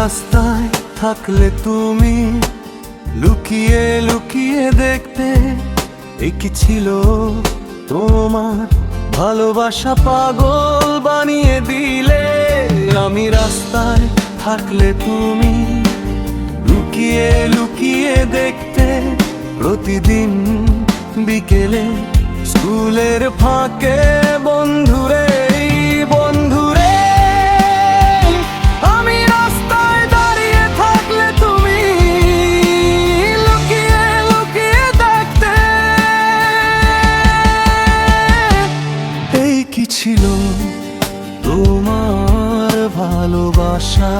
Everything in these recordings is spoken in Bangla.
রাস্তায় থাকলে তুমি লুকিয়ে লুকিয়ে দেখতে, এ কি ছিল তোমার ভালোবাসা পাগল বানিয়ে দিলে। আমি রাস্তায় থাকলে তুমি লুকিয়ে লুকিয়ে দেখতে, প্রতিদিন বিকেলে স্কুলের ফাঁকে বন্ধুরে বন্ধুরে। আমি রাস্তায় দাঁড়িয়ে থাকলে তুমি লুকিয়ে লুকিয়ে দেখতে, এই কি ছিল তোমার ভালোবাসা।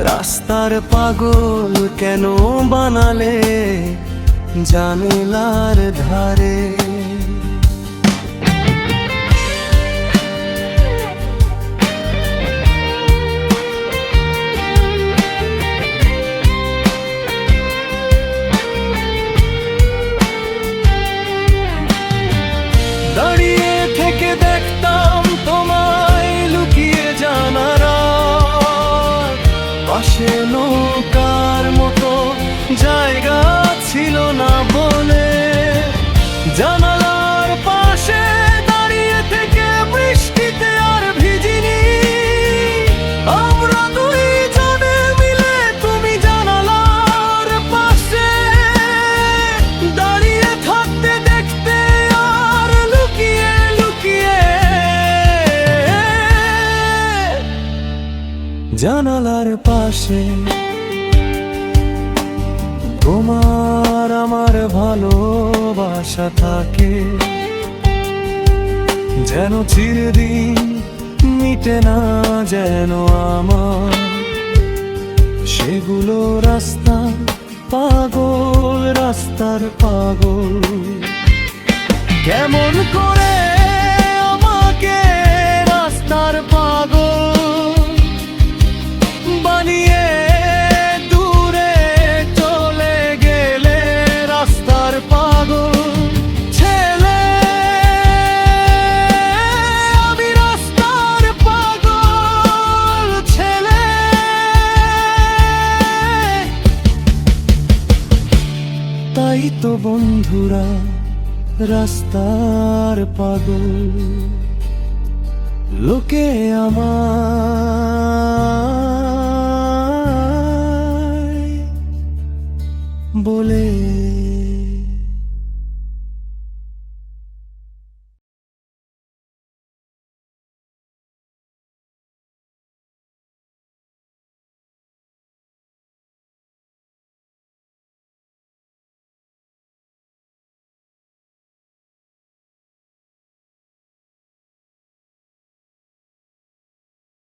রাস্তার পাগল কেন বানালে জানালার ধারে। দাঁড়িয়ে থেকে দেখতাম তোমায় লুকিয়ে জানালা পাশে, নৌকার মতো জায়গা ছিল না বলে। জানালার পাশে দাঁড়িয়ে থেকে বৃষ্টিতে আর ভিজিনি, আমরা দুইজনে মিলে তুমি জানালার পাশে দাঁড়িয়ে থাকতে দেখতে আর লুকিয়ে লুকিয়ে। জানালার পাশে তোমার আমার ভালোবাসা থাকে, যেন চিরদিন মিটে না যেন আমার সেগুলো। রাস্তা পাগল, রাস্তার পাগল কেমন করে আমাকে রাস্তার পাগল বানিয়ে দূরে চলে গেলে। রাস্তার পাগল ছেলে আমি, রাস্তার পাগল ছেলে। তাই তো বন্ধুরা রাস্তার পাগল লোকে আমার